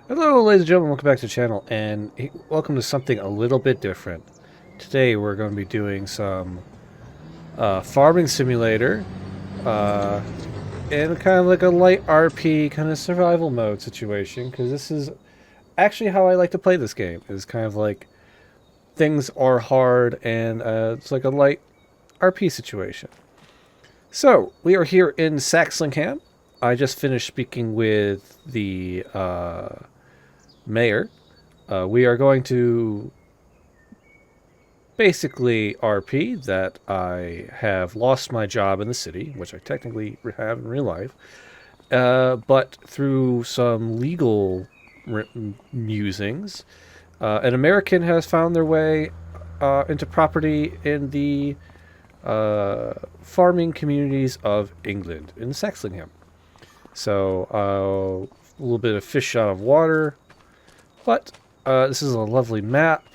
Hello, ladies and gentlemen, welcome back to the channel, and welcome to something a little bit different. Today we're going to be doing some farming simulator, uh, and kind of like a light RP kind of survival mode situation, because this is actually how I like to play this game, is kind of like things are hard, and it's like a light RP situation. So, we are here in Saxlingham. I just finished speaking with the mayor. We are going to basically RP that I have lost my job in the city, which I technically have in real life, but through some legal musings, an American has found their way into property in the farming communities of England, in Saxlingham. So a little bit of fish out of water, but this is a lovely map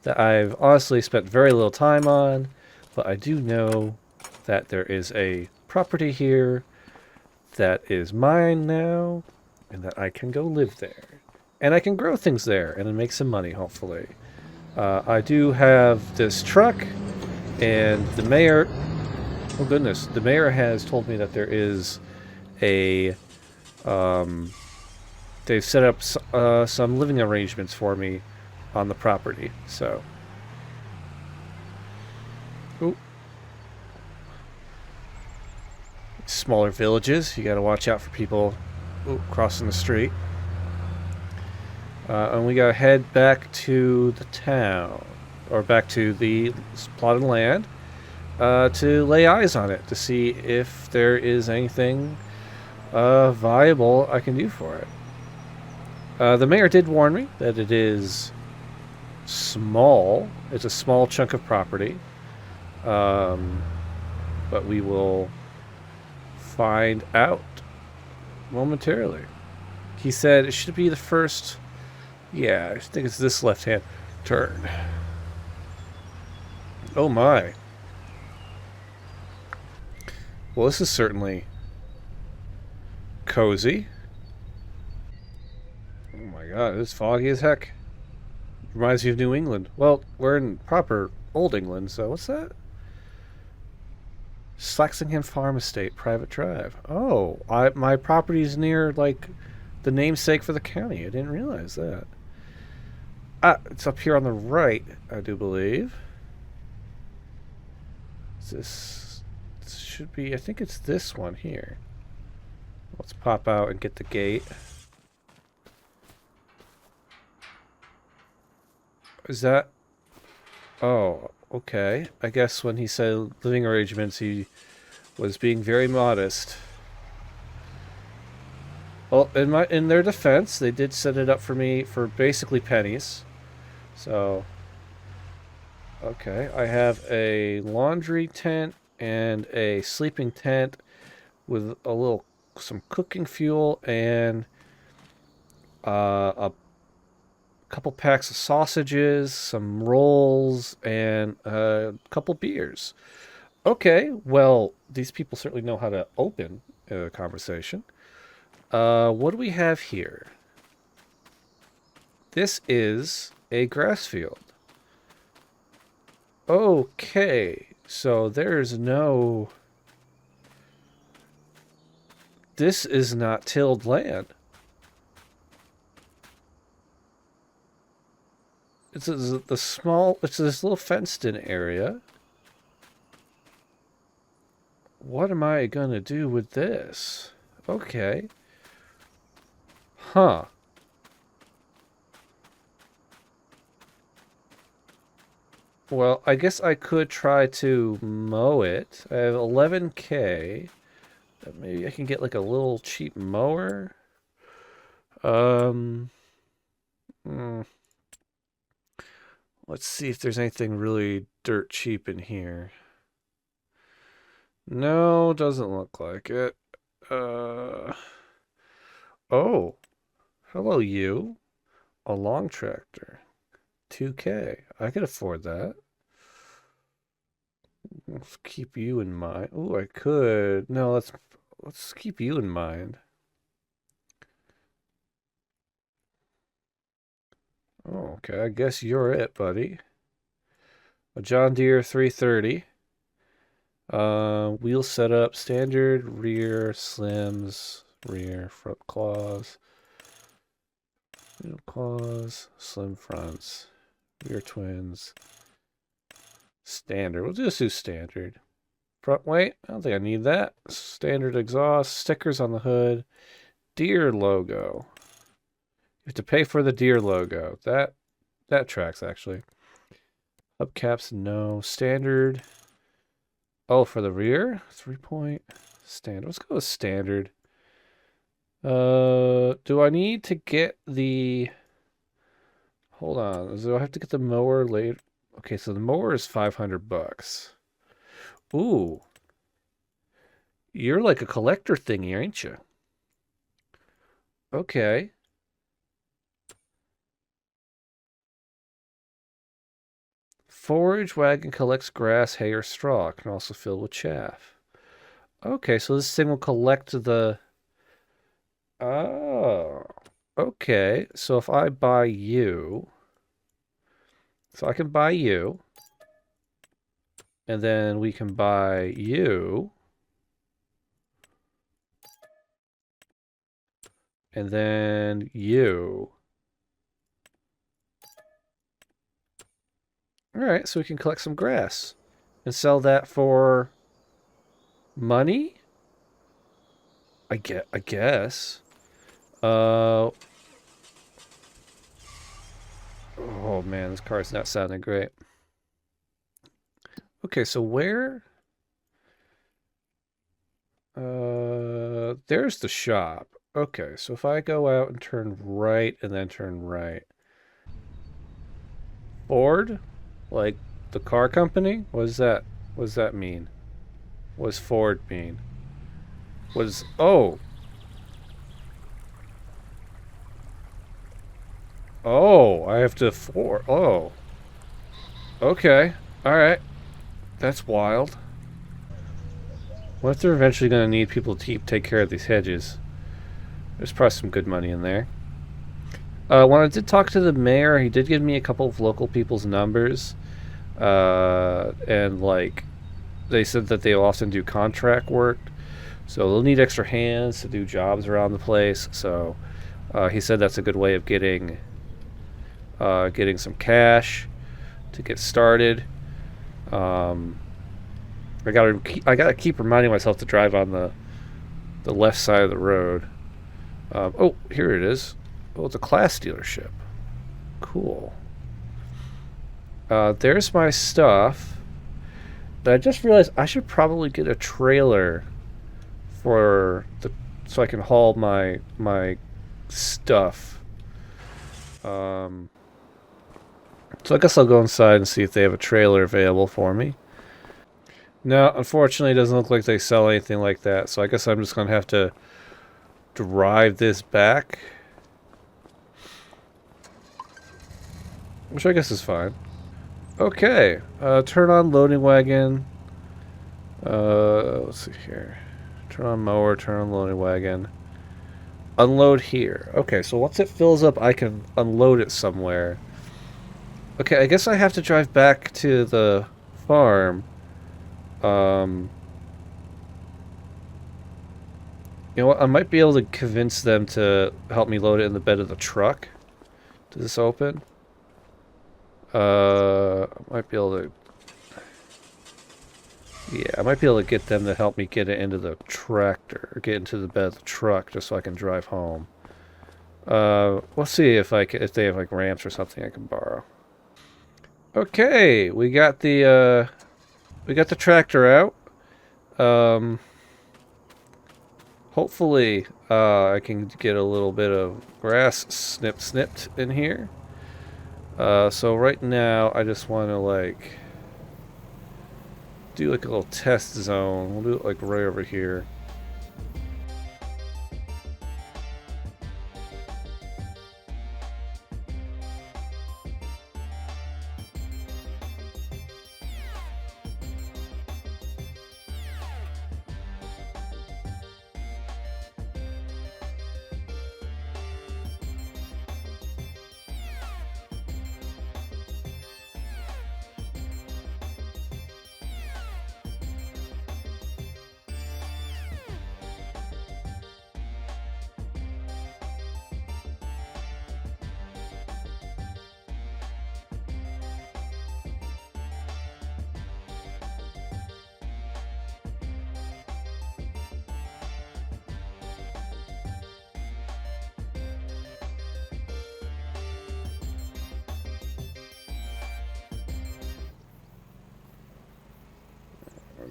that I've honestly spent very little time on, but I do know that there is a property here that is mine now, and that I can go live there. And I can grow things there and make some money, hopefully. I do have this truck, and the mayor, oh goodness, the mayor has told me that there is a, um, they've set up some living arrangements for me on the property, so. Ooh. Smaller villages, you gotta watch out for people crossing the street. And we gotta head back to the town, or back to the plot of land, to lay eyes on it to see if there is anything viable I can do for it. The mayor did warn me that it is small. It's a small chunk of property, but we will find out momentarily. He said it should be the first. Yeah, I think it's this left-hand turn. Oh my. Well, this is certainly cozy. Oh my god, it's foggy as heck. Reminds me of New England. Well, we're in proper Old England, so what's that? Saxlingham Farm Estate, Private Drive. Oh, my property's near, like, the namesake for the county. I didn't realize that. Ah, it's up here on the right, I do believe. This should be, I think it's this one here. Let's pop out and get the gate. Is that? Oh, okay. I guess when he said living arrangements, he was being very modest. Well, in their defense, they did set it up for me for basically pennies. So, okay, I have a laundry tent and a sleeping tent with some cooking fuel and a couple packs of sausages, some rolls, and a couple beers. Okay, well, these people certainly know how to open a conversation. What do we have here? This is a grass field. Okay, so there's no. This is not tilled land. It's the small. It's this little fenced-in area. What am I gonna do with this? Okay. Huh. Well, I guess I could try to mow it. I have 11K. Maybe I can get like a little cheap mower. Um, hmm. Let's see if there's anything really dirt cheap in here. No, doesn't look like it. Uh, oh, hello you. A long tractor. 2K. I could afford that. Let's keep you in mind. Oh, I could. No, let's keep you in mind. Oh, okay, I guess you're it, buddy. A John Deere 330. Wheel setup, standard, rear, slims, rear, front claws, middle claws, slim fronts, rear twins, standard. We'll just do standard. Front weight, I don't think I need that. Standard exhaust, stickers on the hood, Deere logo. You have to pay for the Deere logo. That tracks actually. Hubcaps, no. Standard. Oh, for the rear? 3-point standard. Let's go with standard. Do I need to get the... Hold on. Do I have to get the mower later? Okay, so the mower is $500. Ooh. You're like a collector thingy, aren't you? Okay. Forage wagon collects grass, hay, or straw. Can also fill with chaff. Okay, so this thing will collect the... Oh. Okay, so if I buy you... So I can buy you. And then we can buy you. And then you. All right, so we can collect some grass and sell that for money. I guess. Oh man, this car's not sounding great. Okay, so where? There's the shop. Okay, so if I go out and turn right and then turn right. Ford? Like the car company? What does that mean? What does Ford mean? Oh. Oh, I have to Ford. Oh. Okay. Alright. That's wild. What if they're eventually going to need people to take care of these hedges? There's probably some good money in there. When I did talk to the mayor, he did give me a couple of local people's numbers. And like, they said that they often do contract work. So they'll need extra hands to do jobs around the place. So he said that's a good way of getting some cash to get started. I gotta keep reminding myself to drive on the left side of the road. Oh, here it is. Oh, it's a class dealership. Cool. There's my stuff. But I just realized I should probably get a trailer so I can haul my stuff. So I guess I'll go inside and see if they have a trailer available for me. No, unfortunately, it doesn't look like they sell anything like that. So I guess I'm just gonna have to drive this back, which I guess is fine. Okay, turn on loading wagon. Let's see here. Turn on mower, turn on loading wagon. Unload here. Okay, so once it fills up, I can unload it somewhere. Okay, I guess I have to drive back to the farm. You know what? I might be able to convince them to help me load it in the bed of the truck. Does this open? I might be able to... Yeah, I might be able to get them to help me get it into the tractor, or get into the bed of the truck, just so I can drive home. We'll see if they have like ramps or something I can borrow. Okay, we got the tractor out. Hopefully, I can get a little bit of grass snipped in here. So right now, I just want to like do like a little test zone. We'll do it like right over here.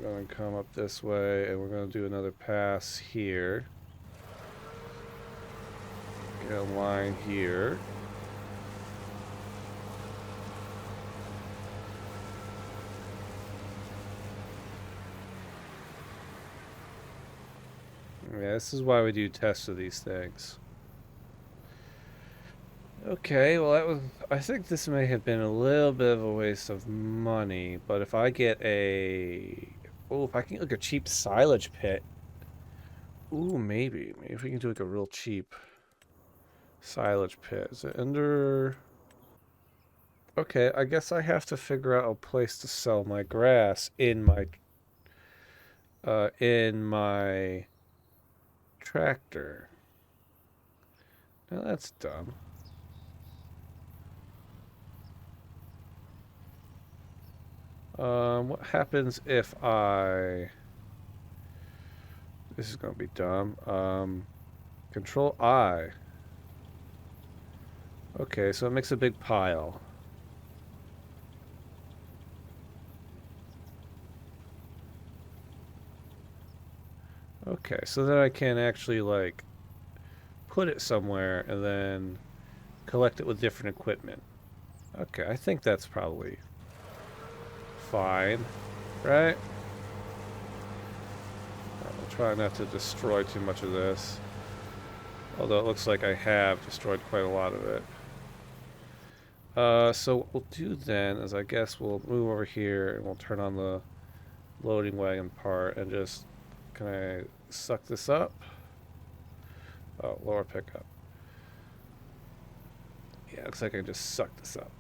going to come up this way, and we're going to do another pass here. Get a line here. Yeah, this is why we do tests of these things. Okay, well that was. I think this may have been a little bit of a waste of money, but if I get a, if I can get like a cheap silage pit. Ooh, maybe if we can do like a real cheap silage pit. Is it under? Okay, I guess I have to figure out a place to sell my grass in my tractor. Now that's dumb. What happens if I... This is gonna be dumb. Control I. Okay, so it makes a big pile. Okay, so then I can actually like put it somewhere and then collect it with different equipment. Okay, I think that's probably fine, right? I'll try not to destroy too much of this. Although it looks like I have destroyed quite a lot of it. So what we'll do then is I guess we'll move over here and we'll turn on the loading wagon part and just, can I suck this up? Oh, lower pickup. Yeah, looks like I just suck this up.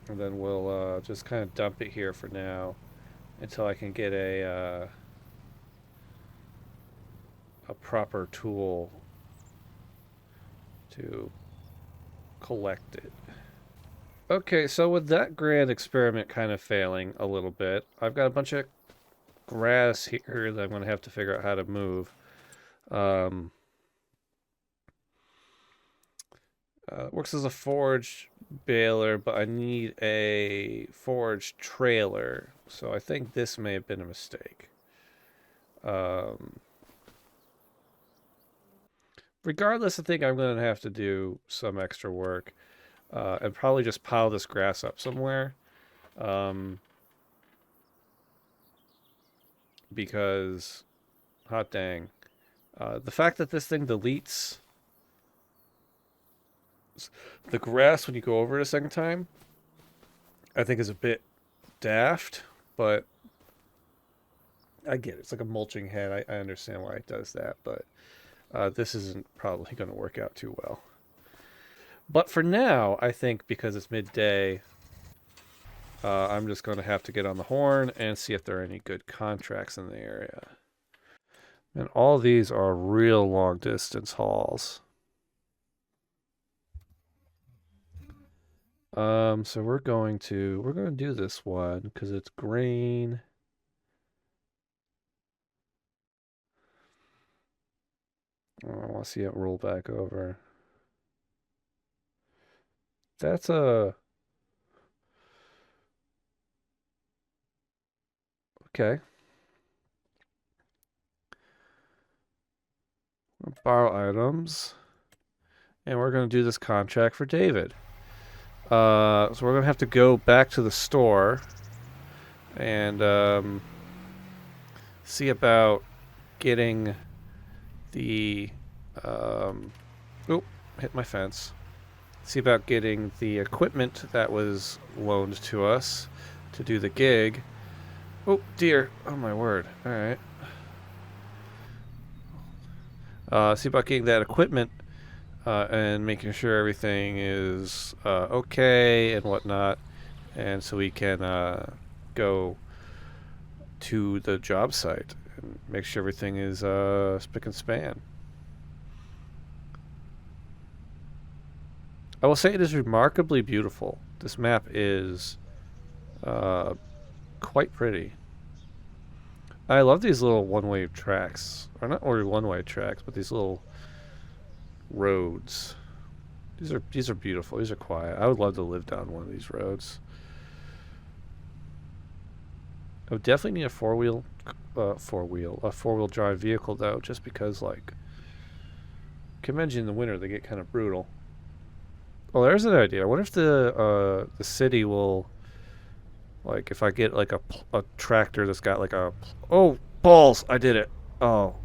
And then we'll just kind of dump it here for now until I can get a proper tool to collect it. Okay, so with that grand experiment kind of failing a little bit, I've got a bunch of grass here that I'm going to have to figure out how to move. Works as a forage baler, but I need a forage trailer. So I think this may have been a mistake. Regardless, I think I'm going to have to do some extra work and probably just pile this grass up somewhere. Because, hot dang, the fact that this thing deletes the grass when you go over it a second time, I think is a bit daft, but I get it. It's like a mulching head. I understand why it does that, but this isn't probably going to work out too well. But for now, I think because it's midday, I'm just going to have to get on the horn and see if there are any good contracts in the area. And all these are real long distance hauls. So we're going to do this one because it's grain. Oh, I want to see it roll back over. That's a okay. Borrow items, and we're going to do this contract for David. So we're going to have to go back to the store and see about getting the oh, hit my fence. See about getting the equipment that was loaned to us to do the gig. Oh dear! Oh my word! All right. See about getting that equipment and making sure everything is okay and whatnot, and so we can go to the job site and make sure everything is spick and span. I will say it is remarkably beautiful. This map is quite pretty. I love these little one-way tracks, or not only one-way tracks, but these little roads. These are beautiful. These are quiet. I would love to live down one of these roads. I would definitely need a four-wheel drive vehicle though, just because like, can imagine in the winter they get kind of brutal. Well, there's an idea. What if the city will, like, if I get like a tractor that's got like a, oh balls, I did it. Oh,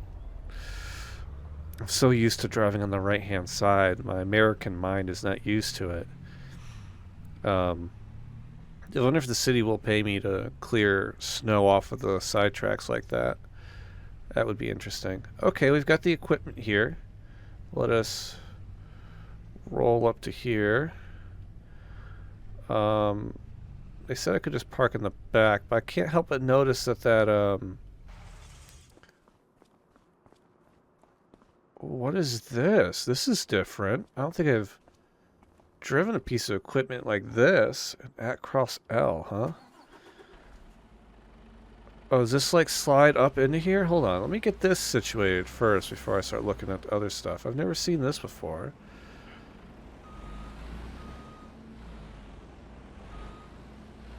I'm so used to driving on the right hand side. My American mind is not used to it. Um, I wonder if the city will pay me to clear snow off of the side tracks like that. That would be interesting. Okay, we've got the equipment here. Let us roll up to here. They said I could just park in the back, but I can't help but notice that what is this? This is different. I don't think I've driven a piece of equipment like this. At cross L, huh? Oh, does this like slide up into here? Hold on, let me get this situated first before I start looking at the other stuff. I've never seen this before.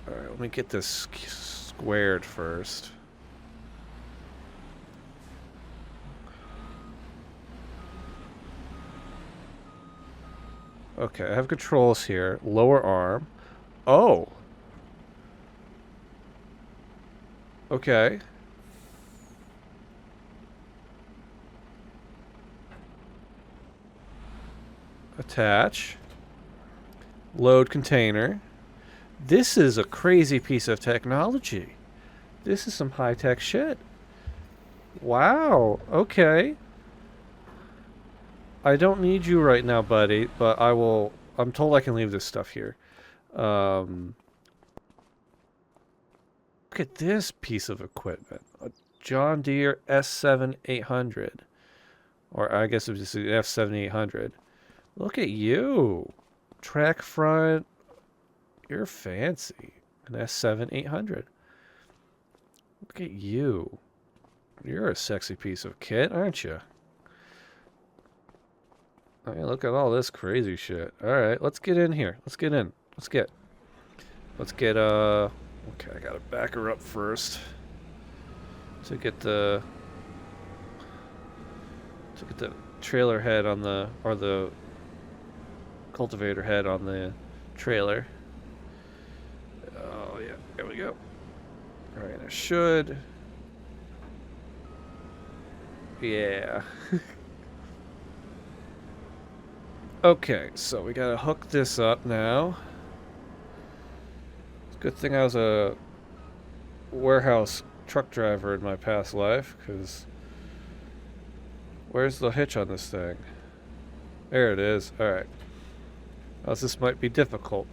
Alright, let me get this squared first. Okay, I have controls here. Lower arm. Oh! Okay. Attach. Load container. This is a crazy piece of technology. This is some high-tech shit. Wow. Okay. I don't need you right now, buddy, but I will... I'm told I can leave this stuff here. Look at this piece of equipment. A John Deere S7 800. Or I guess it was just an F7 800. Look at you. Track front. You're fancy. An S7 800. Look at you. You're a sexy piece of kit, aren't you? I mean, look at all this crazy shit. Alright, let's get in here. Let's get in. Okay, I gotta back her up first. To get the trailer head on the, or the cultivator head on the trailer. Oh, yeah, there we go. Alright, I should. Yeah. Okay, so we gotta hook this up now. It's a good thing I was a warehouse truck driver in my past life, because where's the hitch on this thing? There it is. Alright. Else this might be difficult.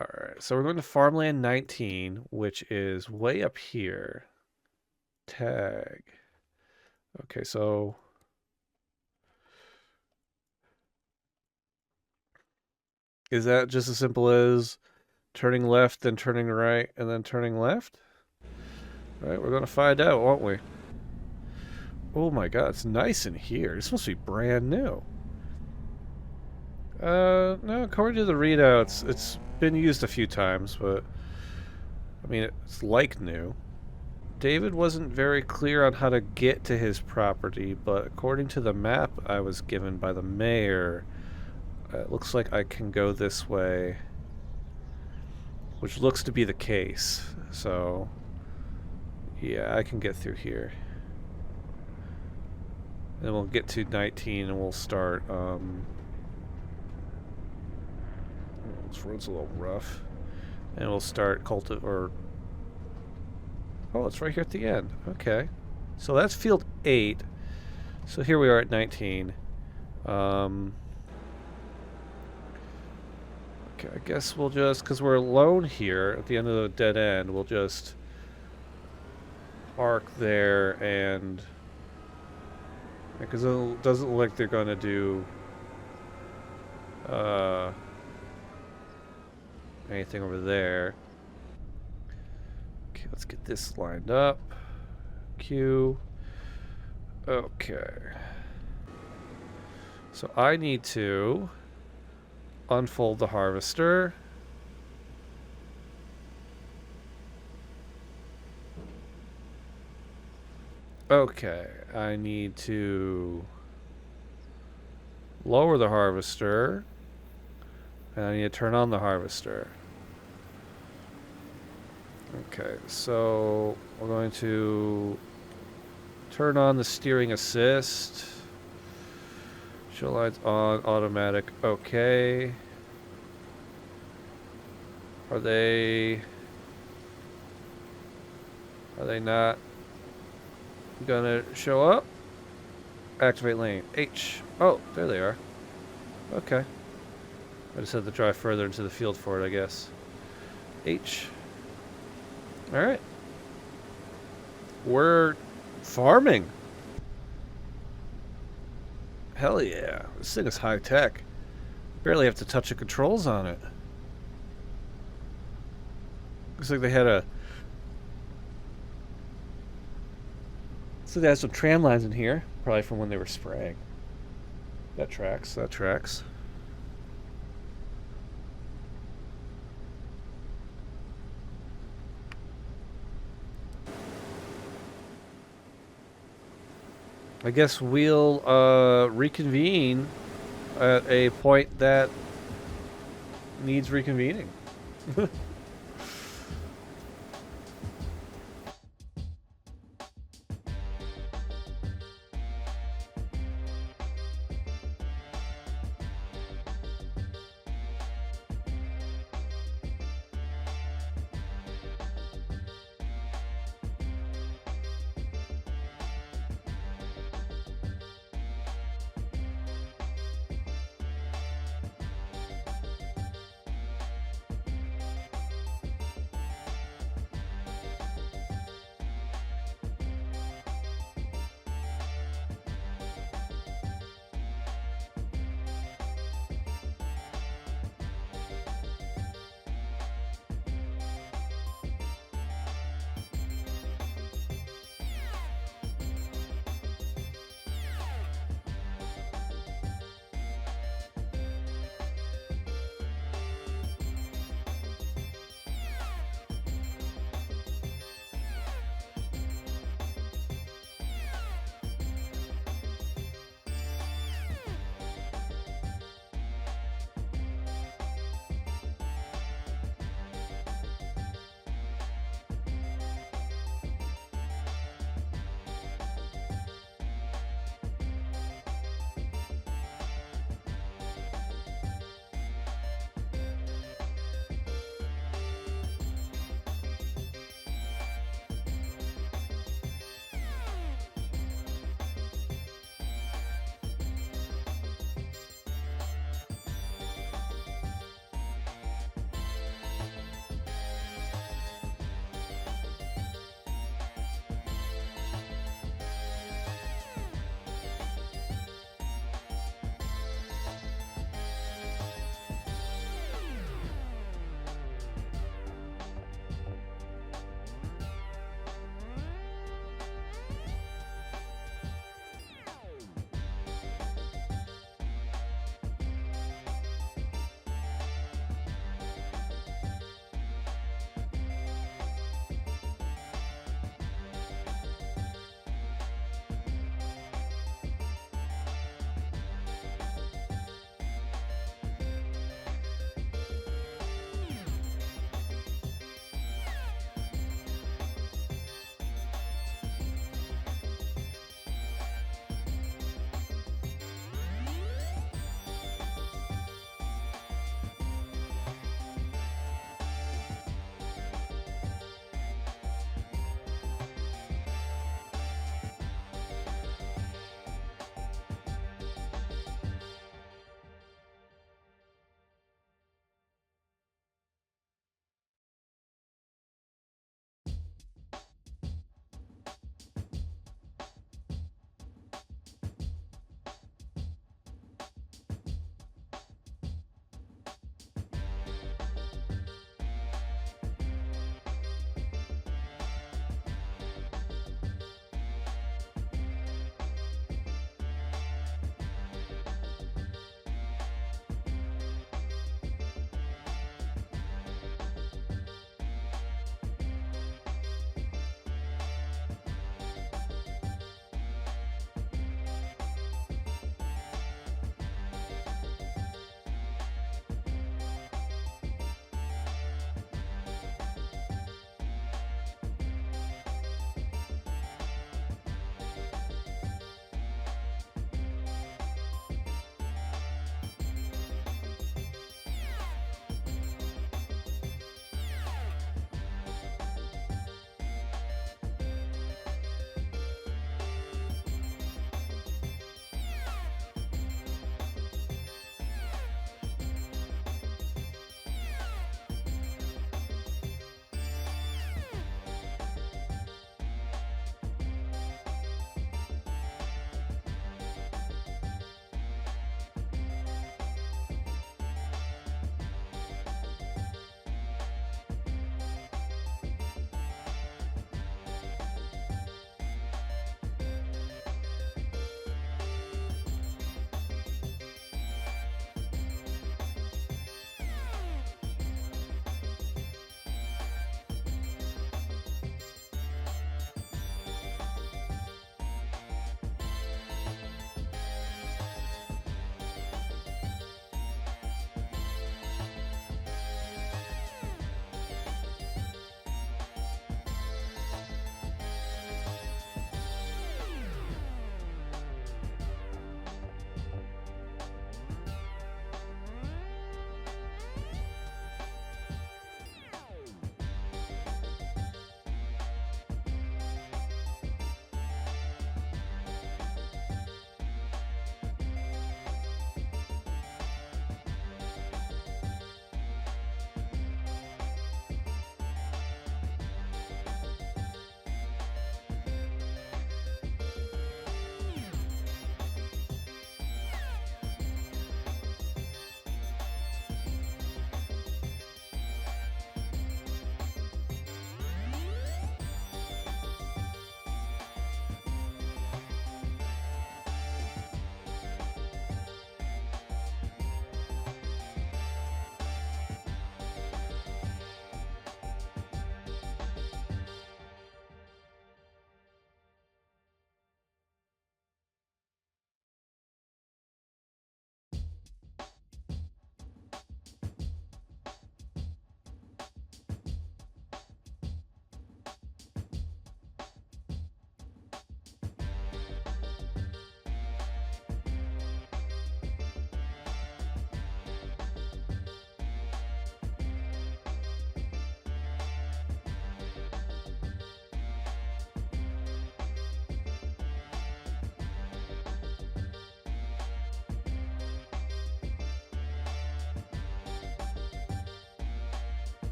Alright, so we're going to Farmland 19, which is way up here. Tag. Okay, so... is that just as simple as turning left, then turning right, and then turning left? Alright, we're going to find out, won't we? Oh my god, it's nice in here. This must be brand new. No, according to the readouts, it's been used a few times, but... I mean, it's like new. David wasn't very clear on how to get to his property, but according to the map I was given by the mayor, it looks like I can go this way, which looks to be the case. So, yeah, I can get through here. Then we'll get to 19 and we'll start, this road's a little rough. And we'll start oh, it's right here at the end. Okay. So that's field 8. So here we are at 19. Okay, I guess we'll just, because we're alone here at the end of the dead end, we'll just park there and... because it doesn't look like they're going to do anything over there. Okay, let's get this lined up. Q. Okay. So I need to unfold the harvester. Okay, I need to lower the harvester, and I need to turn on the harvester. Okay, so we're going to turn on the steering assist. Show lights on, automatic, okay. Are they not gonna show up? Activate lane. H. Oh, there they are. Okay. I just had to drive further into the field for it, I guess. H. Alright. We're farming. Hell yeah. This thing is high tech. Barely have to touch the controls on it. Looks like they had a... So they had some tram lines in here. Probably from when they were spraying. That tracks. That tracks. I guess we'll reconvene at a point that needs reconvening.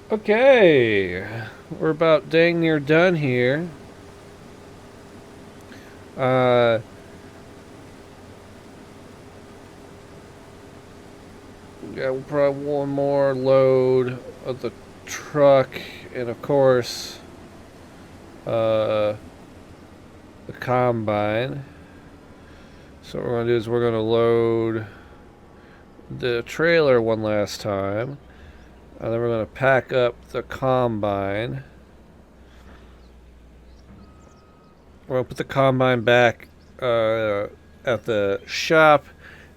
Okay, we're about dang near done here. Uh, yeah, we'll probably one more load of the truck, and of course, uh, the combine. So what we're gonna do is we're gonna load the trailer one last time, and then we're gonna pack up the combine. We're gonna put the combine back at the shop,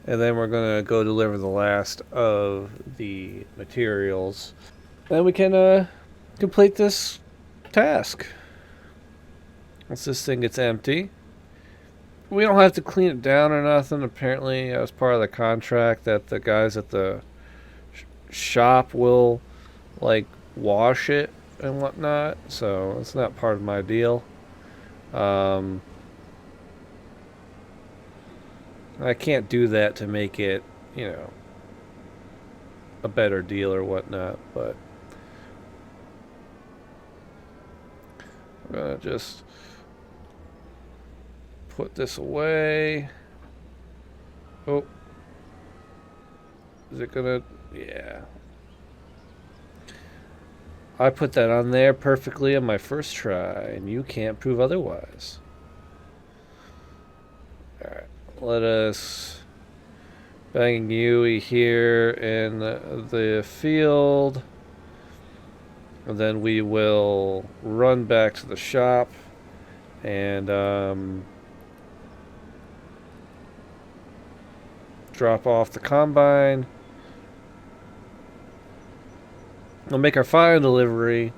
and then we're gonna go deliver the last of the materials. Then we can complete this task. Once this thing gets empty, we don't have to clean it down or nothing. Apparently, as part of the contract, that the guys at the shop will like wash it and whatnot. So it's not part of my deal. Um, I can't do that to make it, a better deal or whatnot. But I'm gonna just put this away. Oh, is it gonna? Yeah. I put that on there perfectly on my first try, and you can't prove otherwise. Alright, let us bang Yui here in the field. And then we will run back to the shop and drop off the combine. We'll make our final delivery,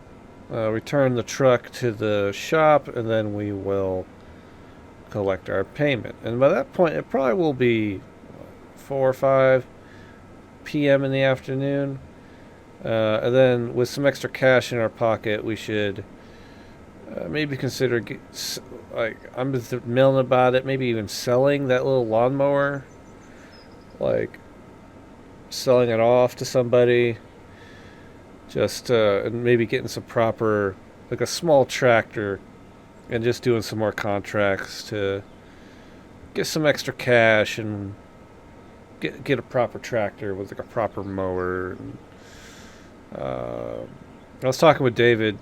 return the truck to the shop, and then we will collect our payment. And by that point, it probably will be 4 or 5 p.m. in the afternoon. And then with some extra cash in our pocket, we should maybe consider, I'm just milling about it, maybe even selling that little lawnmower. Like, selling it off to somebody. Just and maybe getting some proper, like a small tractor, and just doing some more contracts to get some extra cash and get a proper tractor with like a proper mower. And, I was talking with David.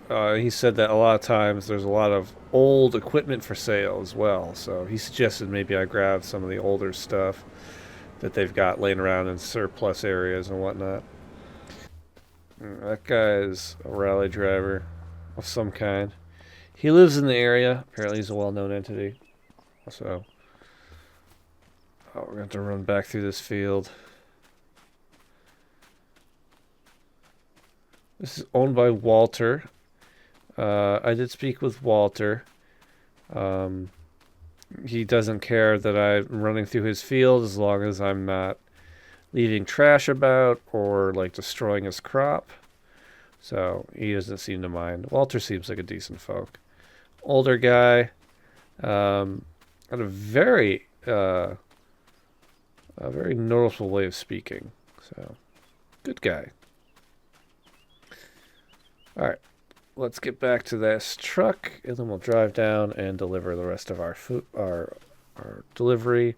He said that a lot of times there's a lot of old equipment for sale as well. So he suggested maybe I grab some of the older stuff that they've got laying around in surplus areas and whatnot. That guy is a rally driver of some kind. He lives in the area. Apparently, he's a well-known entity. So, we're going to have to run back through this field. This is owned by Walter. I did speak with Walter. He doesn't care that I'm running through his field as long as I'm not leaving trash about or like destroying his crop. So he doesn't seem to mind. Walter seems like a decent folk. Older guy. Had a very noticeable way of speaking. So, good guy. All right, let's get back to this truck, and then we'll drive down and deliver the rest of our food, our delivery,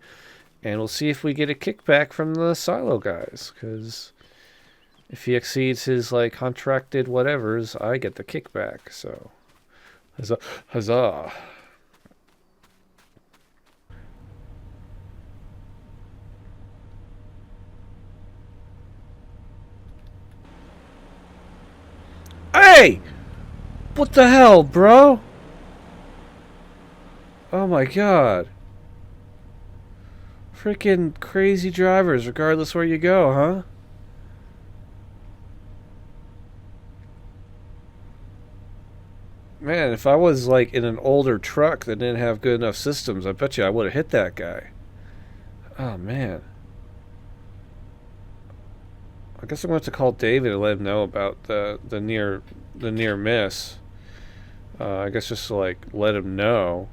and we'll see if we get a kickback from the silo guys. Because if he exceeds his like contracted whatevers, I get the kickback. So, huzzah! Huzzah! Hey! What the hell, bro? Oh my god. Freaking crazy drivers, regardless where you go, huh? Man, if I was like in an older truck that didn't have good enough systems, I bet you I would have hit that guy. Oh man. I guess I'm going to have to call David and let him know about the near miss. I guess just to like let him know.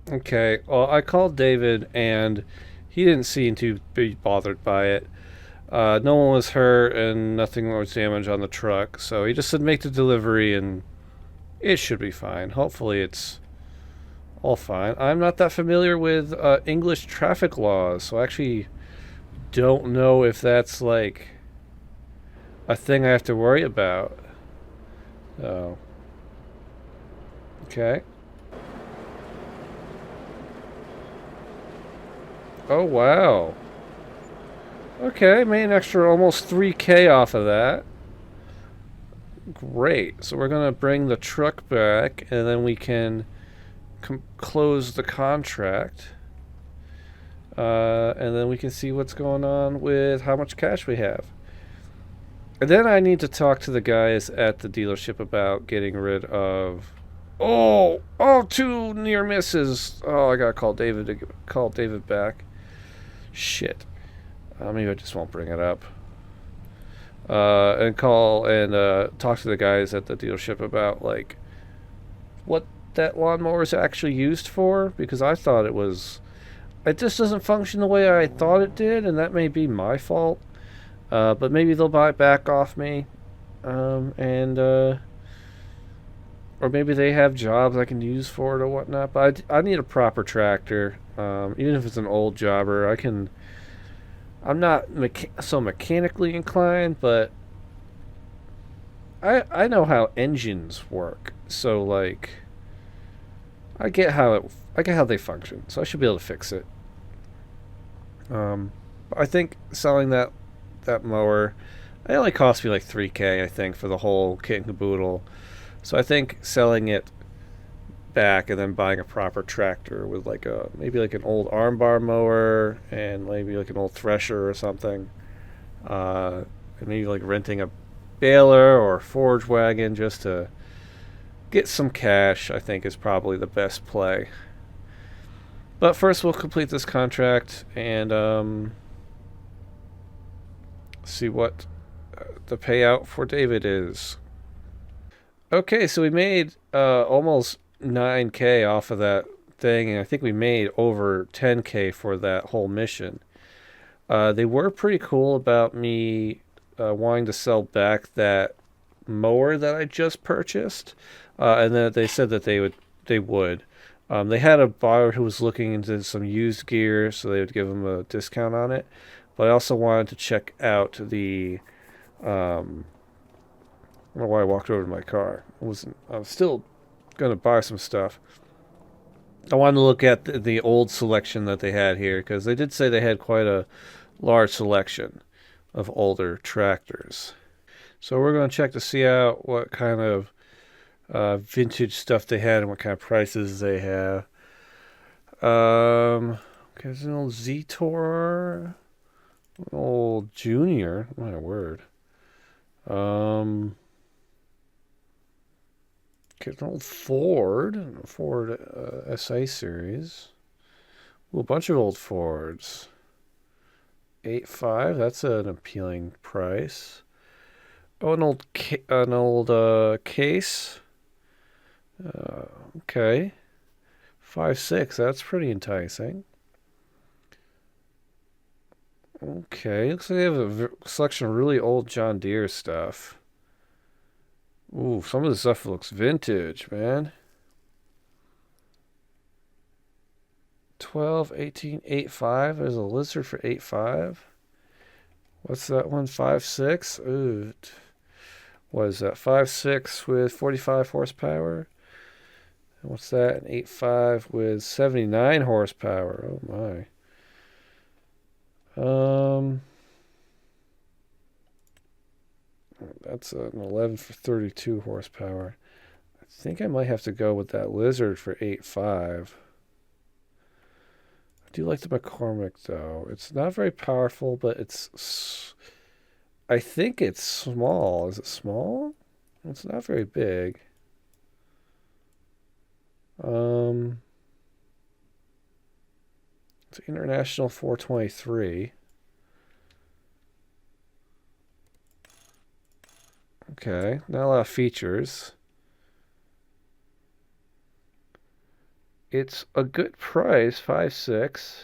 Okay, well I called David and he didn't seem to be bothered by it. No one was hurt and nothing was damaged on the truck. So he just said make the delivery and it should be fine. Hopefully it's all fine. I'm not that familiar with English traffic laws, so I actually don't know if that's like a thing I have to worry about. Oh, okay. Oh, wow. Okay, made an extra almost 3K off of that. Great. So we're going to bring the truck back and then we can close the contract. And then we can see what's going on with how much cash we have. And then I need to talk to the guys at the dealership about getting rid of. Oh, two near misses. Oh, I gotta call David to call David back. Shit. Maybe I just won't bring it up. And call and talk to the guys at the dealership about like what that lawnmower is actually used for, because I thought it was. It just doesn't function the way I thought it did, and that may be my fault. But maybe they'll buy it back off me, and or maybe they have jobs I can use for it or whatnot. But I need a proper tractor, even if it's an old jobber. I'm not so mechanically inclined, but I know how engines work. So like, I get how they function. So I should be able to fix it. I think selling that mower, it only cost me like 3K, I think, for the whole kit and caboodle. So I think selling it back and then buying a proper tractor with like a maybe like an old armbar mower and maybe like an old thresher or something, and maybe like renting a baler or a forage wagon just to get some cash, I think is probably the best play. But first, we'll complete this contract and see what the payout for David is. Okay, so we made almost 9K off of that thing, and I think we made over 10K for that whole mission. They were pretty cool about me wanting to sell back that mower that I just purchased, and then they said that they would. They would. They had a buyer who was looking into some used gear, so they would give him a discount on it. But I also wanted to check out the. I don't know why I walked over to my car. I was still gonna buy some stuff. I wanted to look at the old selection that they had here because they did say they had quite a large selection of older tractors. So we're going to check to see out what kind of vintage stuff they had and what kind of prices they have. Okay, there's an old Z-Tor, an old Junior. My word. Okay, an old Ford SA series. Ooh, a bunch of old Fords. 8.5. That's an appealing price. Oh, an old case. Okay. 5.6. That's pretty enticing. Okay, looks like they have a selection of really old John Deere stuff. Ooh, some of the stuff looks vintage, man. 12, 18, 8.5. There's a Lizard for 8.5. What's that one? 5.6. Ooh. What is that? 5.6 with 45 horsepower. And what's that? An 8.5 with 79 horsepower. Oh my. That's an 11 for 32 horsepower. I think I might have to go with that Lizard for 8.5. I do like the McCormick though. It's not very powerful, but I think it's small. Is it small? It's not very big. It's International 423. Okay, not a lot of features. It's a good price, 5.6.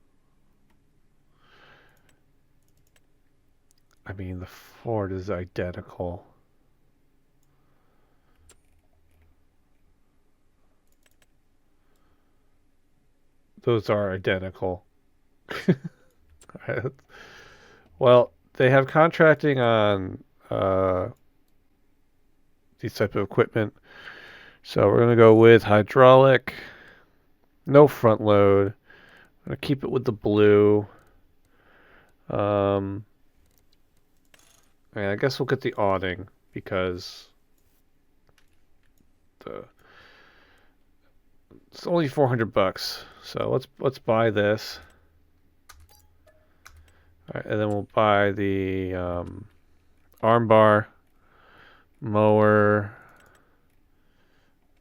I mean, the Ford is identical. Those are identical. Well, they have contracting on these type of equipment. So we're gonna go with hydraulic, no front load. I'm gonna keep it with the blue. And I guess we'll get the awning because the it's only $400. So let's buy this. All right, and then we'll buy the arm bar, mower.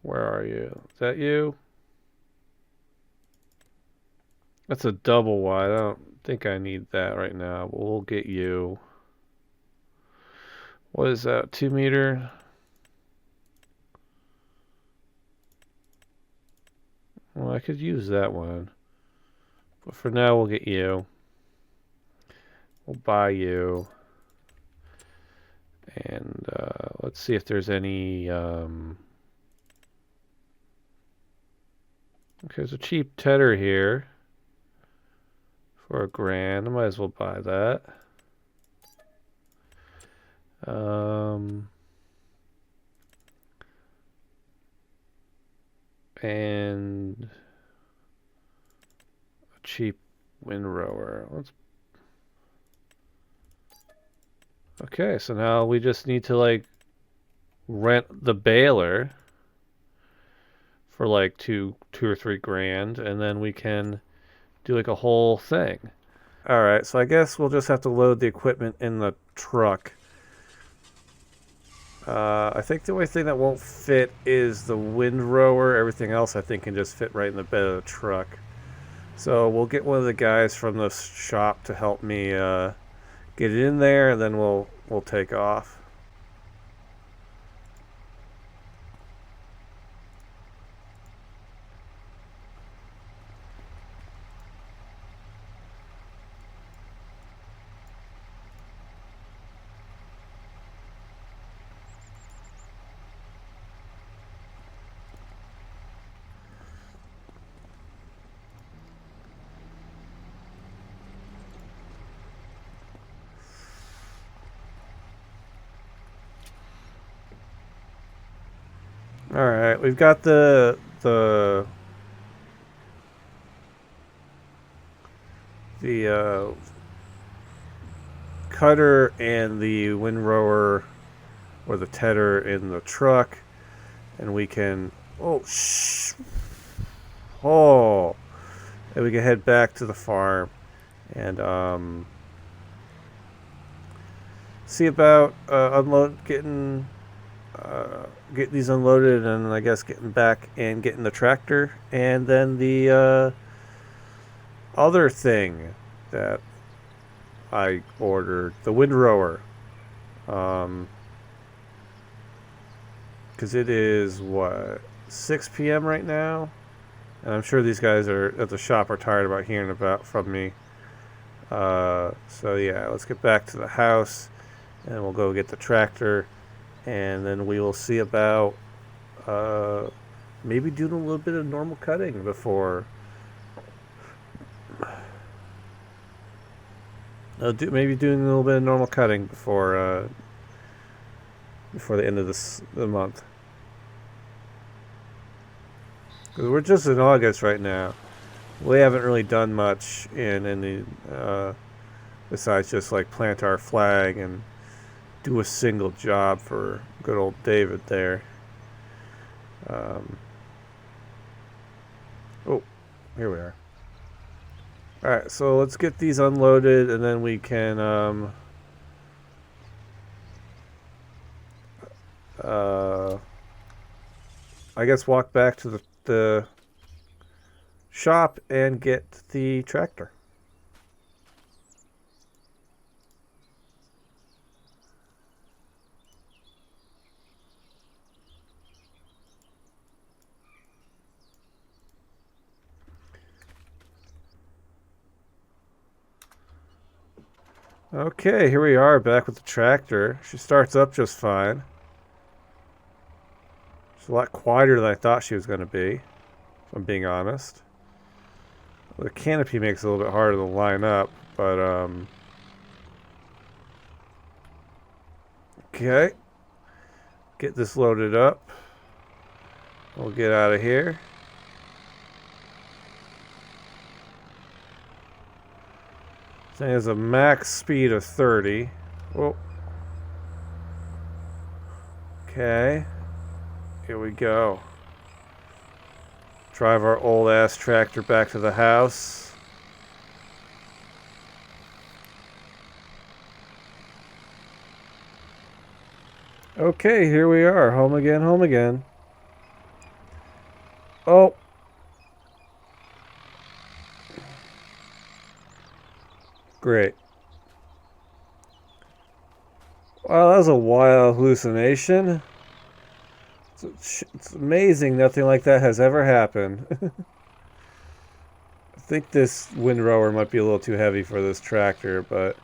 Where are you? Is that you? That's a double wide. I don't think I need that right now. But we'll get you. What is that? 2 meter? Well, I could use that one. But for now, we'll get you. We'll buy you. And let's see if there's any... Okay, there's a cheap tedder here. For $1,000. I might as well buy that. And a cheap windrower. Okay, so now we just need to like rent the baler for like two or $3,000, and then we can do like a whole thing. All right, so I guess we'll just have to load the equipment in the truck. I think the only thing that won't fit is the windrower. Everything else I think can just fit right in the bed of the truck. So we'll get one of the guys from the shop to help me get it in there, and then we'll take off. All right, we've got the cutter and the windrower or the tedder in the truck, and we can and we can head back to the farm and see about getting these unloaded, and I guess getting back and getting the tractor, and then the other thing that I ordered, the windrower, because it is what 6 p.m. right now, and I'm sure these guys are at the shop are tired about hearing about from me. So yeah, let's get back to the house, and we'll go get the tractor, and then we will see about maybe doing a little bit of normal cutting before. Maybe doing a little bit of normal cutting before the end of the month. 'Cause we're just in August right now. We haven't really done much in any besides just like plant our flag and do a single job for good old David there. Oh, here we are. All right, so let's get these unloaded, and then we can I guess walk back to the shop and get the tractor. Okay, here we are back with the tractor. She starts up just fine. She's a lot quieter than I thought she was going to be, if I'm being honest. The canopy makes it a little bit harder to line up, but okay. Get this loaded up. We'll get out of here. Thing has a max speed of 30. Whoa. Okay. Here we go. Drive our old ass tractor back to the house. Okay, here we are. Home again, home again. Oh. Great. Wow, that was a wild hallucination. It's amazing nothing like that has ever happened. I think this windrower might be a little too heavy for this tractor, but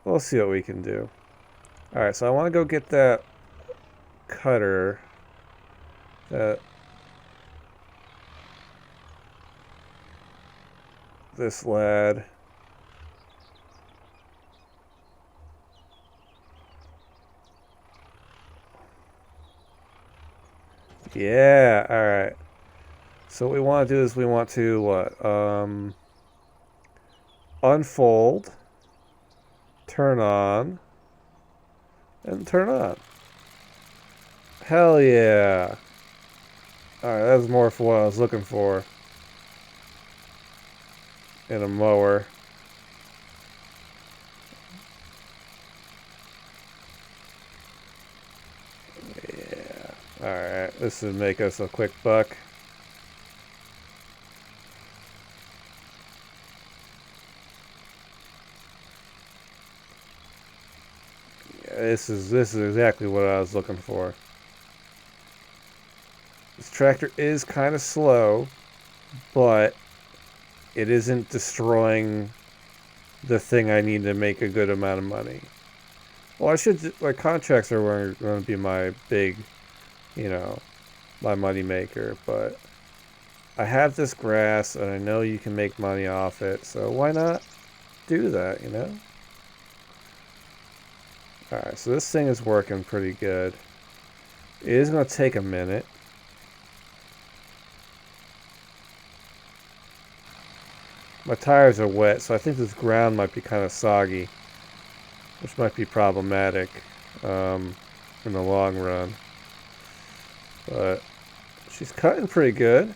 we'll see what we can do. Alright, so I want to go get that cutter. This lad. Yeah, alright. So what we want to do is we want to what? Unfold, turn on, and turn on. Hell yeah. Alright, that was more for what I was looking for in a mower. Yeah. Alright, this would make us a quick buck. Yeah, this is exactly what I was looking for. This tractor is kind of slow, but it isn't destroying the thing I need to make a good amount of money. Well, my contracts are going to be my big, my money maker, but I have this grass and I know you can make money off it, so why not do that, Alright, so this thing is working pretty good. It is going to take a minute. My tires are wet, so I think this ground might be kind of soggy, which might be problematic in the long run. But she's cutting pretty good.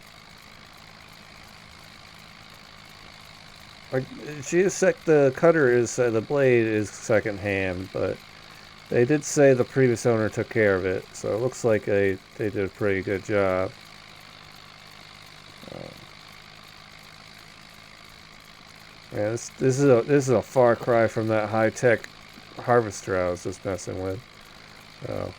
The cutter is the blade is second hand, but they did say the previous owner took care of it, so it looks like they did a pretty good job. Yeah, this is a far cry from that high-tech harvester I was just messing with. So.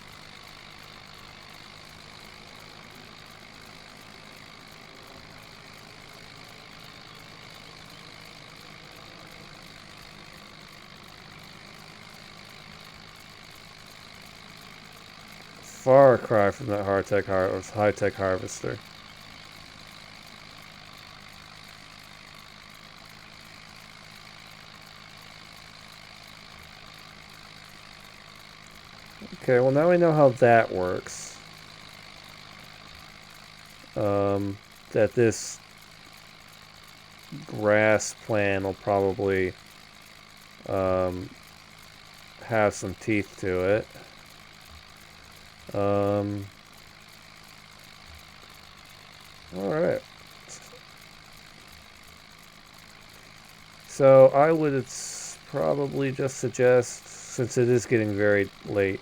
Far cry from that high-tech harvester. Okay, well now we know how that works. That this grass plan will probably have some teeth to it. Alright. So I would probably just suggest, since it is getting very late,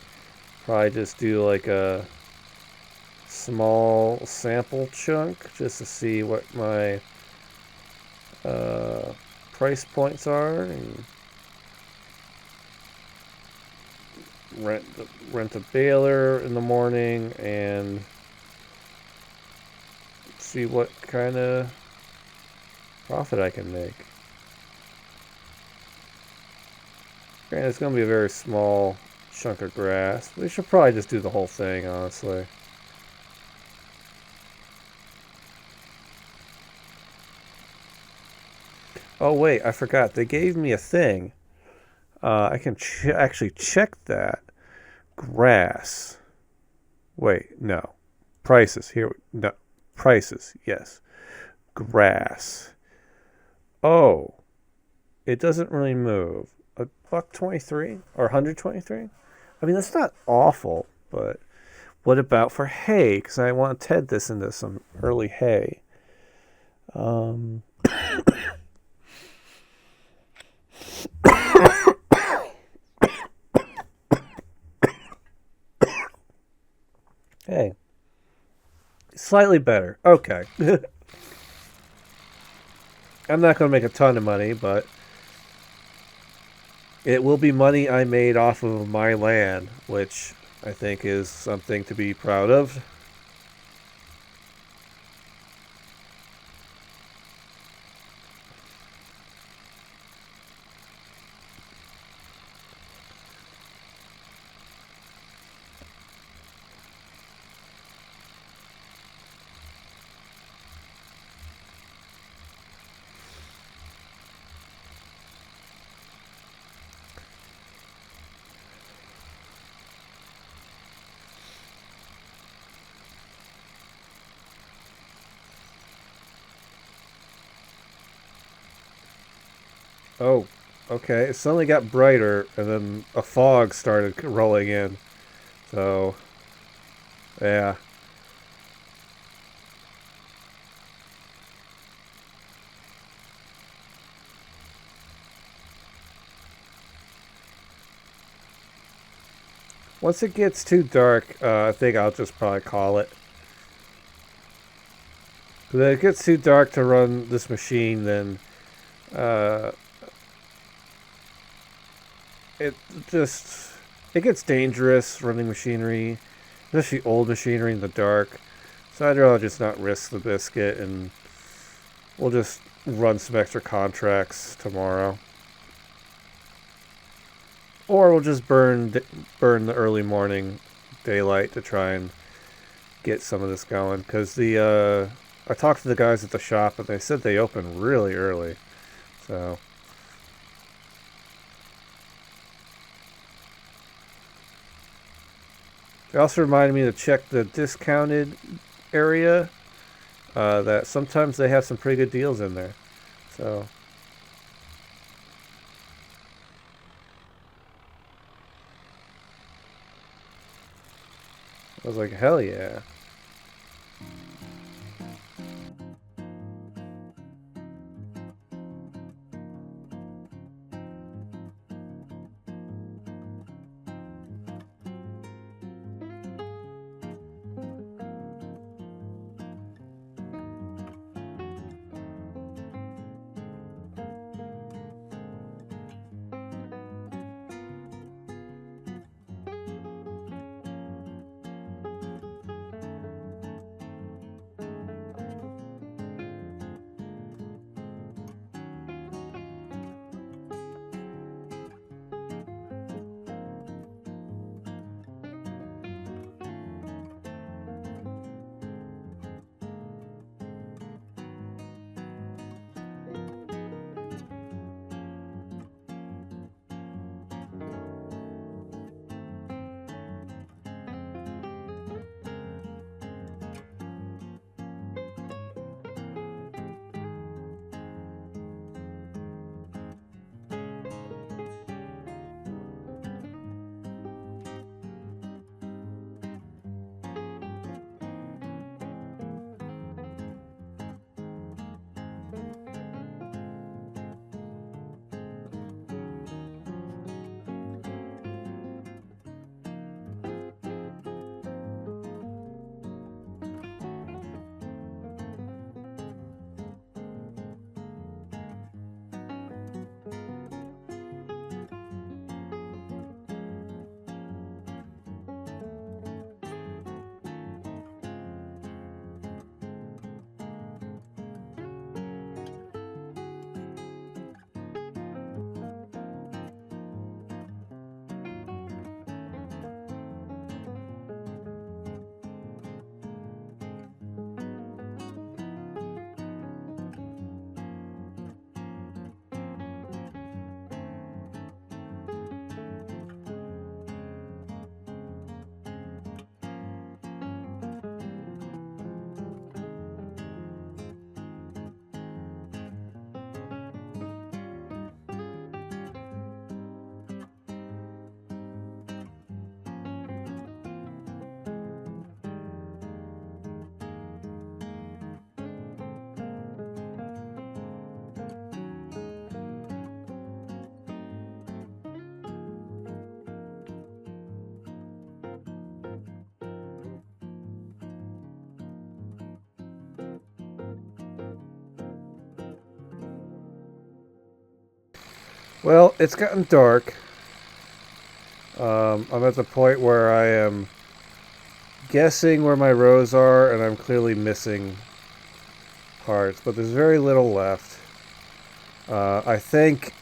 probably just do like a small sample chunk just to see what my price points are, and rent a baler in the morning and see what kind of profit I can make. Granted, it's going to be a very small chunk of grass. We should probably just do the whole thing, honestly. Oh, wait, I forgot. They gave me a thing. I can actually check that. Grass. Wait, no. Prices. Here. No. Prices. Yes. Grass. Oh. It doesn't really move. $1.23 or 123? I mean, that's not awful, but what about for hay? Because I want to TED this into some early hay. Hey. Slightly better. Okay. I'm not going to make a ton of money, but it will be money I made off of my land, which I think is something to be proud of. Oh, okay. It suddenly got brighter, and then a fog started rolling in. So, yeah. Once it gets too dark, I think I'll just probably call it. If it gets too dark to run this machine, then uh, it just it gets dangerous running machinery, especially old machinery in the dark. So I'd rather just not risk the biscuit, and we'll just run some extra contracts tomorrow, or we'll just burn the early morning daylight to try and get some of this going. Because the I talked to the guys at the shop, and they said they open really early, so. It also reminded me to check the discounted area. That sometimes they have some pretty good deals in there. So I was like, hell yeah. Well, it's gotten dark. I'm at the point where I am guessing where my rows are, and I'm clearly missing parts, but there's very little left. I think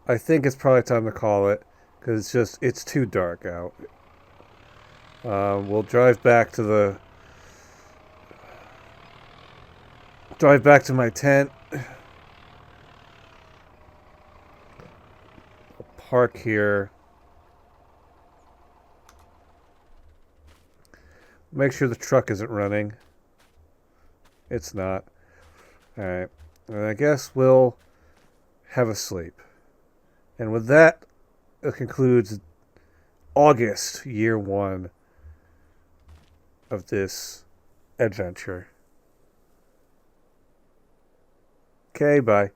I think it's probably time to call it, because it's too dark out. We'll drive back to my tent, park here, make sure the truck isn't running. It's not. Alright, and I guess we'll have a sleep. And with that, it concludes August, year 1 of this adventure. Okay, bye.